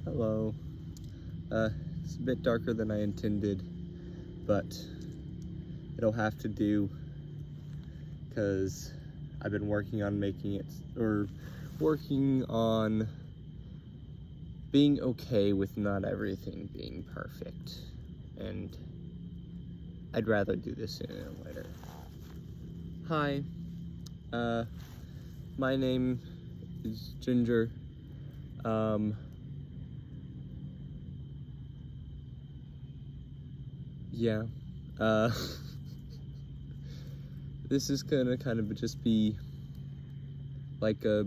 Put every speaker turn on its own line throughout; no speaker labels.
Hello. It's a bit darker than I intended, but it'll have to do because I've been working on working on being okay with not everything being perfect, and I'd rather do this sooner than later. Hi, my name is Ginger. Yeah. Uh, this is gonna kind of just be like a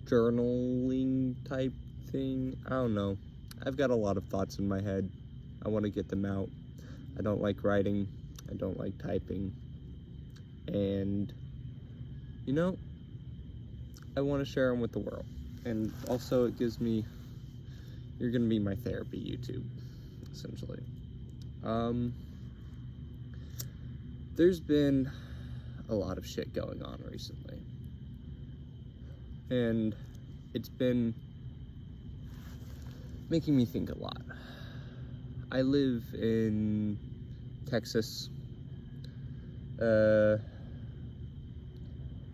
journaling type thing. I don't know. I've got a lot of thoughts in my head. I want to get them out. I don't like writing. I don't like typing. And, I want to share them with the world. And also, you're going to be my therapy YouTube, essentially. There's been a lot of shit going on recently. And it's been making me think a lot. I live in Texas. It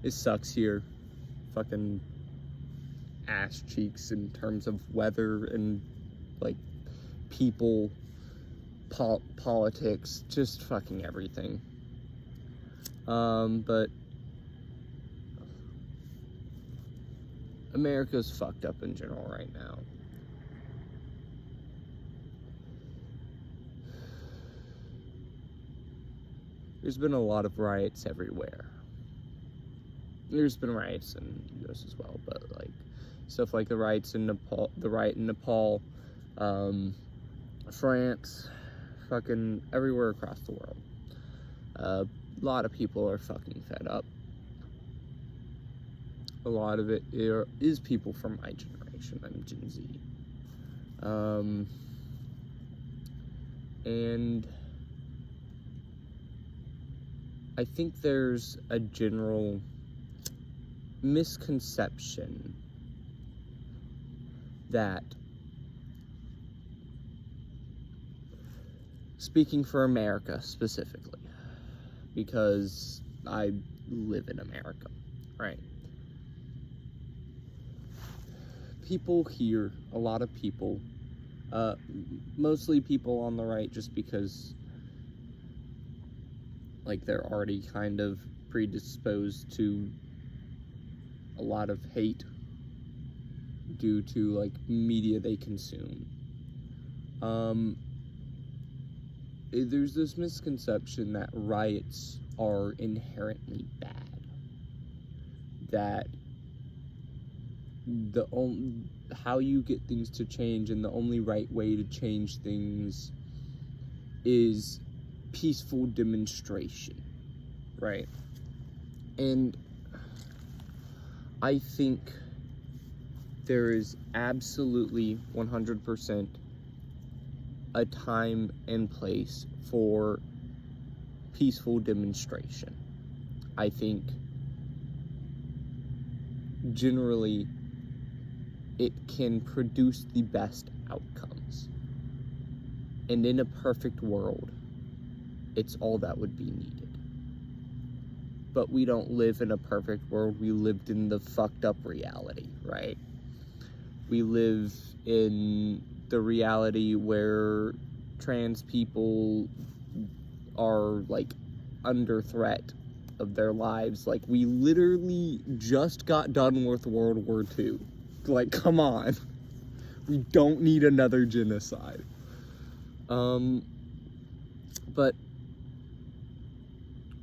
sucks here. Fucking ass cheeks in terms of weather and, like, people, politics, just fucking everything. But America's fucked up in general right now. There's been a lot of riots everywhere. There's been riots in the US as well, but like stuff like the riot in Nepal, France, fucking everywhere across the world. A lot of people are fucking fed up. A lot of it is people from my generation. I'm Gen Z. And I think there's a general misconception that, speaking for America specifically, because I live in America, right? People here, a lot of people, mostly people on the right, just because like they're already kind of predisposed to a lot of hate due to like media they consume. There's this misconception that riots are inherently bad. That how you get things to change and the only right way to change things is peaceful demonstration, right? And I think there is absolutely 100% a time and place for peaceful demonstration. I think generally it can produce the best outcomes. And in a perfect world, it's all that would be needed. But we don't live in a perfect world. We lived in the fucked up reality, right? We live in the reality where trans people are, like, under threat of their lives. Like, we literally just got done with World War II. Like, come on. We don't need another genocide. But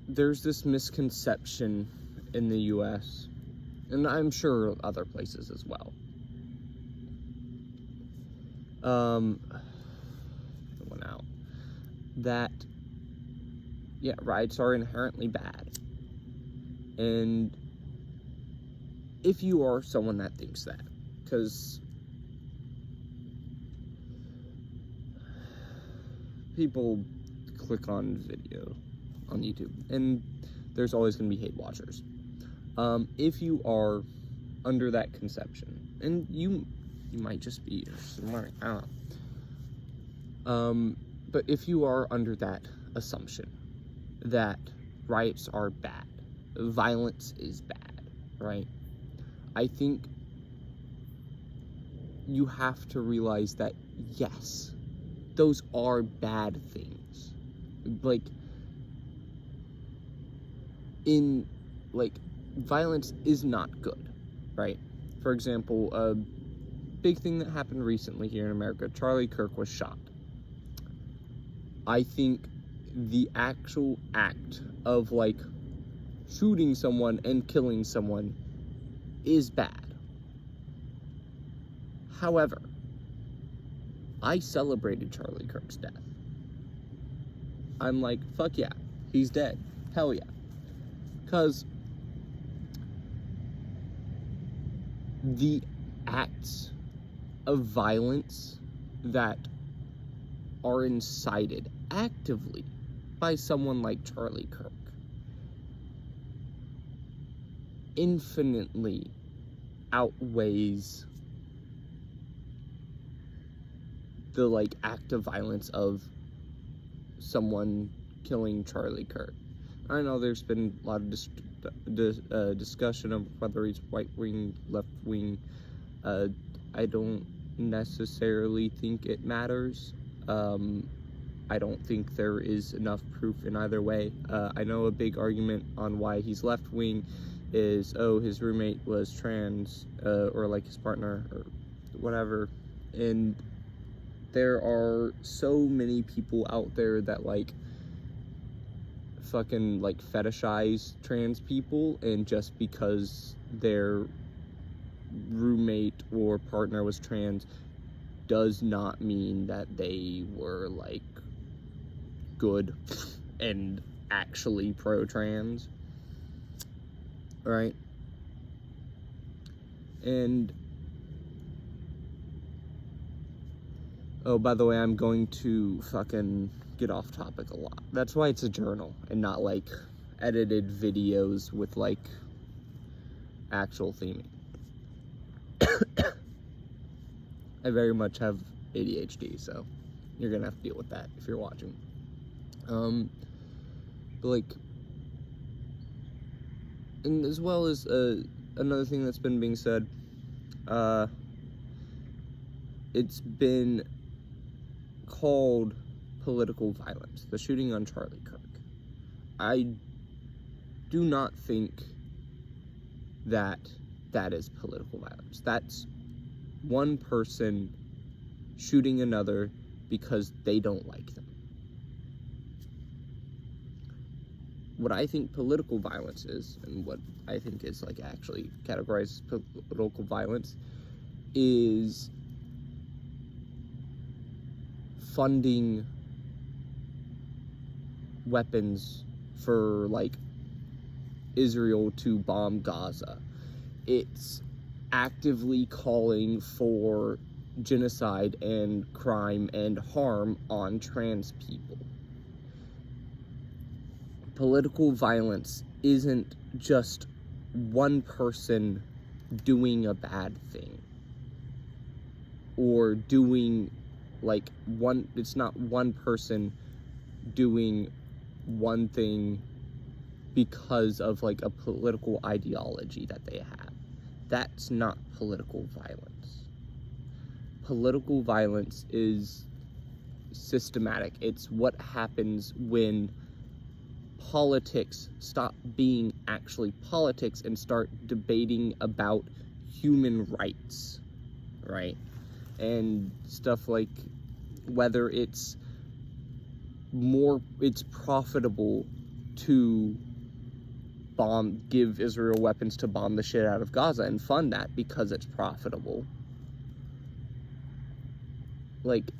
there's this misconception in the US, and I'm sure other places as well. It went out. That, yeah, riots are inherently bad. And if you are someone that thinks that, because people click on video on YouTube, and there's always going to be hate watchers. If you are under that conception, and you You might just be smart. I don't know. But if you are under that assumption that riots are bad, violence is bad, right? I think you have to realize that, yes, those are bad things. Like, violence is not good, right? For example, a big thing that happened recently here in America, Charlie Kirk was shot. I think the actual act of, like, shooting someone and killing someone is bad. However, I celebrated Charlie Kirk's death. I'm like, fuck yeah, he's dead. Hell yeah. Because the acts of violence that are incited actively by someone like Charlie Kirk infinitely outweighs the, like, act of violence of someone killing Charlie Kirk. I know there's been a lot of discussion of whether he's right-wing, left-wing. I don't necessarily think it matters. I don't think there is enough proof in either way. I know a big argument on why he's left-wing is, oh, his roommate was trans, or, like, his partner, or whatever. And there are so many people out there that, like, fucking, like, fetishize trans people, and just because their roommate or partner was trans does not mean that they were, like, good and actually pro-trans, right? And oh, by the way, I'm going to fucking get off topic a lot. That's why it's a journal and not, like, edited videos with, like, actual theming. I very much have ADHD, so you're gonna have to deal with that if you're watching. But, like, and as well as another thing that's been being said, it's been called political violence, the shooting on Charlie Kirk. I do not think that that is political violence. That's one person shooting another because they don't like them. What I think political violence is, and what I think is, like, actually categorized as political violence, is funding weapons for, like, Israel to bomb Gaza. It's actively calling for genocide and crime and harm on trans people. Political violence isn't just one person doing a bad thing, or doing, like, it's not one person doing one thing because of, like, a political ideology that they have. That's not political violence. Political violence is systematic. It's what happens when politics stop being actually politics and start debating about human rights, right? And stuff like whether it's profitable to give Israel weapons to bomb the shit out of Gaza and fund that because it's profitable. Like,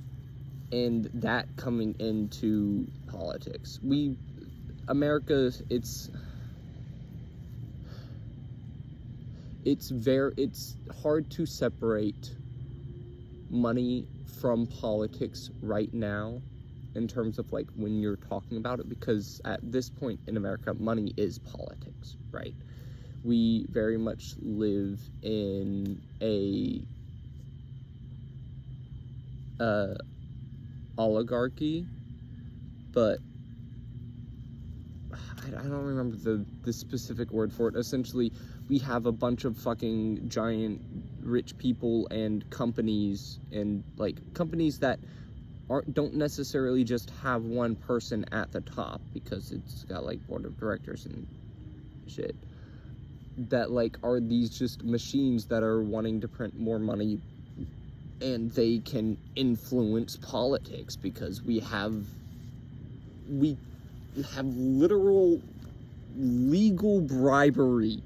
and that coming into politics. America, it's hard to separate money from politics right now in terms of, like, when you're talking about it, because at this point in America, money is politics, right? We very much live in a oligarchy, but I don't remember the specific word for it. Essentially, we have a bunch of fucking giant rich people and companies, and like companies that don't necessarily just have one person at the top, because it's got like board of directors and shit, that like are these just machines that are wanting to print more money, and they can influence politics because we have literal legal bribery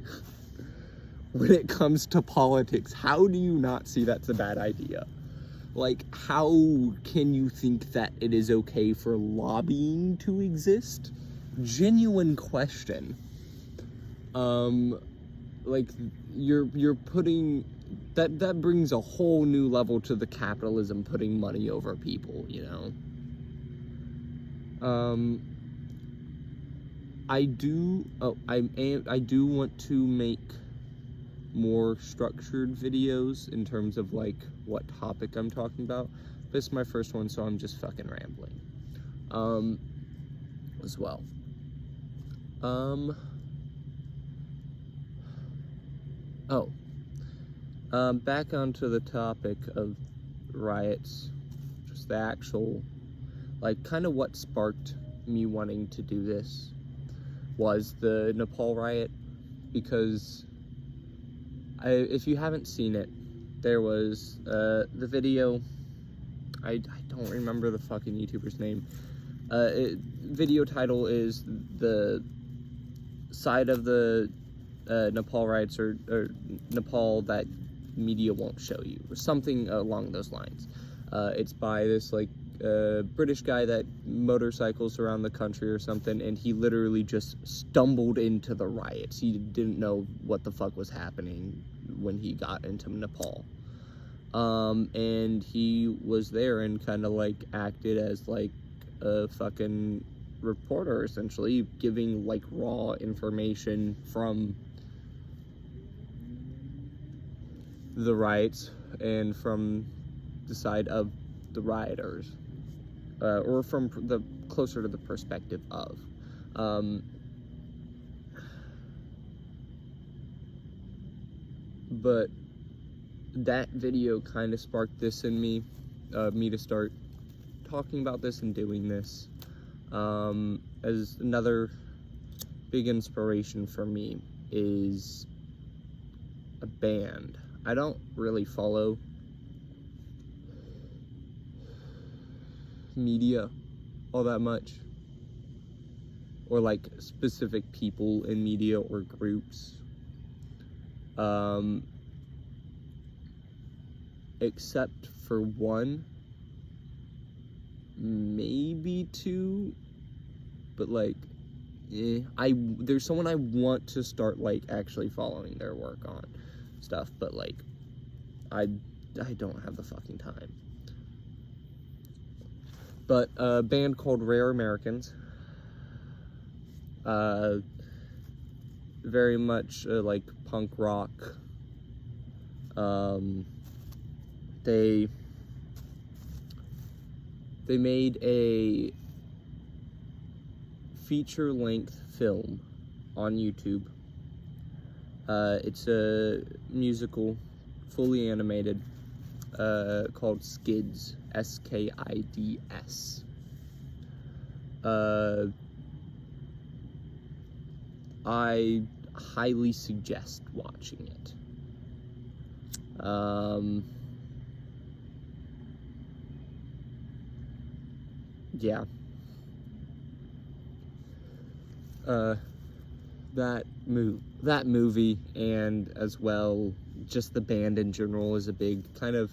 when it comes to politics. How do you not see that's a bad idea? Like, how can you think that it is okay for lobbying to exist? Genuine question. Like, you're putting... That brings a whole new level to the capitalism, putting money over people, you know? I do want to make more structured videos in terms of like what topic I'm talking about. This is my first one, so I'm just fucking rambling as well. Back onto the topic of riots, just the actual, like, kind of what sparked me wanting to do this was the Nepal riot, because if you haven't seen it, there was the video, I don't remember the fucking YouTuber's name. Video title is the side of the Nepal riots, or Nepal that media won't show you, or something along those lines. It's by this like British guy that motorcycles around the country or something, and he literally just stumbled into the riots. He didn't know what the fuck was happening when he got into Nepal. And he was there and kind of like acted as like a fucking reporter, essentially, giving like raw information from the riots and from the side of the rioters, or from the closer to the perspective of. But that video kind of sparked this in me to start talking about this and doing this, as another big inspiration for me is a band. I don't really follow media all that much, or like specific people in media or groups, except for one, maybe two, but like there's someone I want to start like actually following their work on stuff, but like I don't have the fucking time. But a band called Rare Americans, very much like punk rock. They made a feature-length film on YouTube. It's a musical, fully animated, called Skids, Skids. I highly suggest watching it. Yeah. That movie, and as well just the band in general, is a big kind of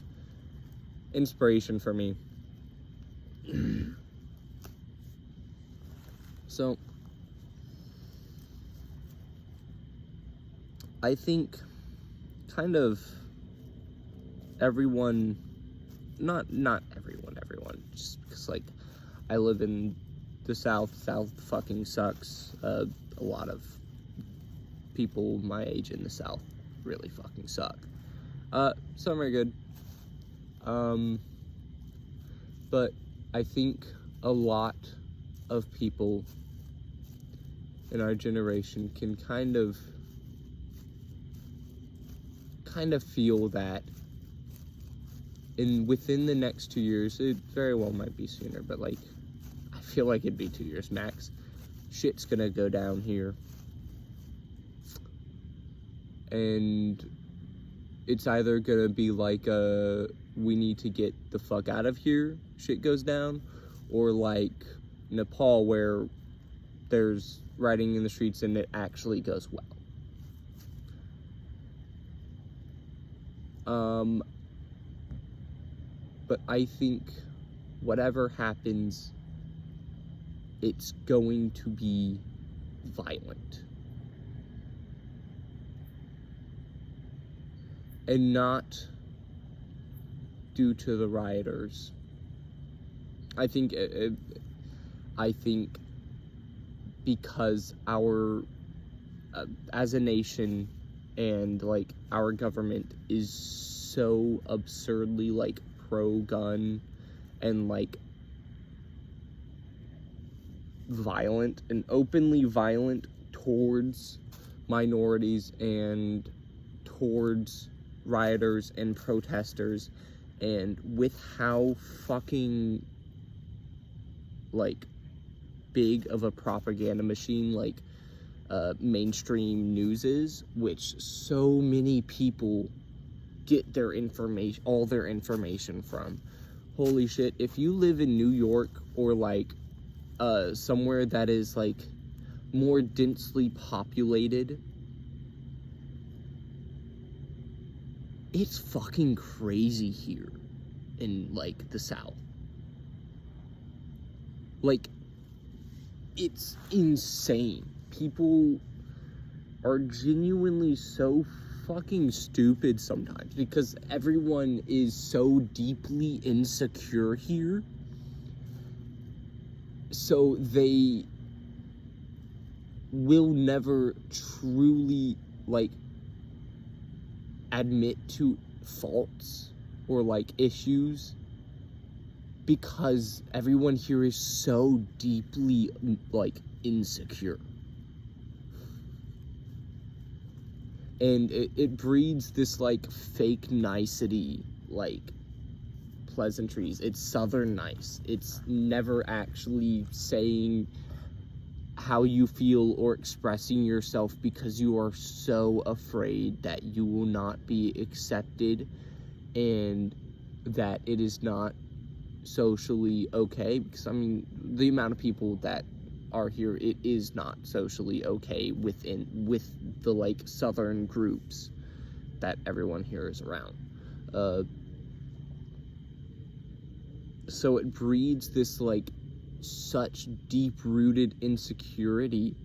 inspiration for me. So I think kind of everyone, not everyone, just because like I live in the South fucking sucks. A lot of people my age in the South really fucking suck. Some are good. But I think a lot of people in our generation can kind of feel that within the next 2 years, it very well might be sooner, but like, I feel like it'd be 2 years max, shit's gonna go down here. And it's either gonna be like we need to get the fuck out of here, shit goes down, or like Nepal, where there's rioting in the streets and it actually goes well. But I think whatever happens, it's going to be violent. And not due to the rioters. I think because our, as a nation, and like our government is so absurdly like pro-gun and like violent and openly violent towards minorities and towards rioters and protesters, and with how fucking like big of a propaganda machine like mainstream news is, which so many people get their information, all their information from. Holy shit, if you live in New York or like somewhere that is like more densely populated, it's fucking crazy here in like the South. Like, it's insane. People are genuinely so fucking stupid sometimes because everyone is so deeply insecure here. So they will never truly like admit to faults or like issues because everyone here is so deeply like insecure. And it breeds this like fake nicety, like pleasantries. It's southern nice. It's never actually saying how you feel or expressing yourself because you are so afraid that you will not be accepted and that it is not socially okay. Because I mean, the amount of people that are here, it is not socially okay with the like southern groups that everyone here is around. So it breeds this like such deep-rooted insecurity,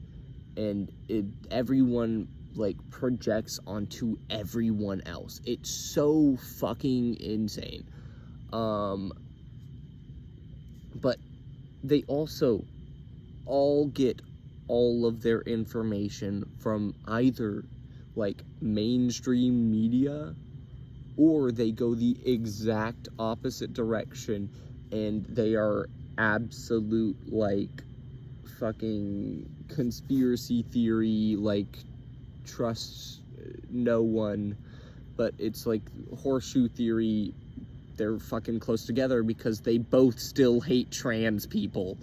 and everyone like projects onto everyone else. It's so fucking insane. But they also all get all of their information from either like mainstream media, or they go the exact opposite direction and they are absolute like fucking conspiracy theory, like trust no one, but it's like horseshoe theory. They're fucking close together because they both still hate trans people.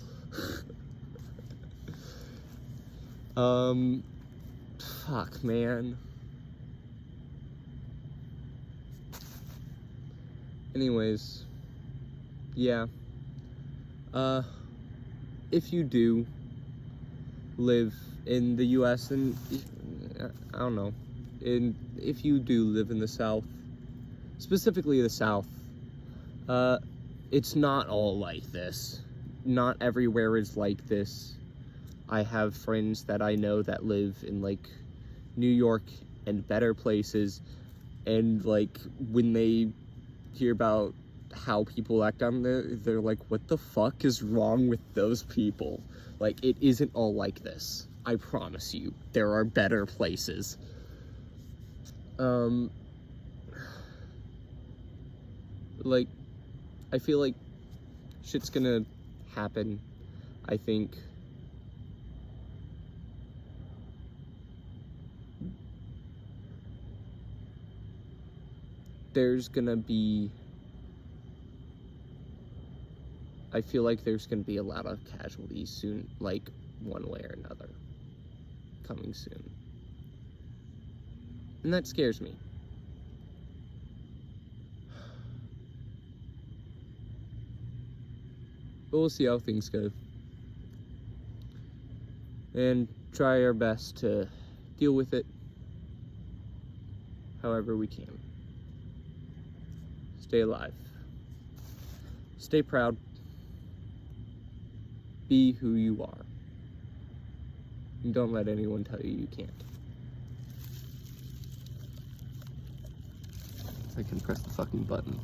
Fuck, man. Anyways, yeah. If you do live in the US, and I don't know, if you do live in the South, specifically the South, it's not all like this. Not everywhere is like this. I have friends that I know that live in like New York and better places, and like when they hear about how people act down there, they're like, what the fuck is wrong with those people? Like, it isn't all like this. I promise you, there are better places. Like, I feel like Shit's gonna happen. I think I feel like there's gonna be a lot of casualties soon, like one way or another, coming soon. And that scares me. But we'll see how things go. And try our best to deal with it however we can. Stay alive. Stay proud. Be who you are. And don't let anyone tell you you can't. I can press the fucking button.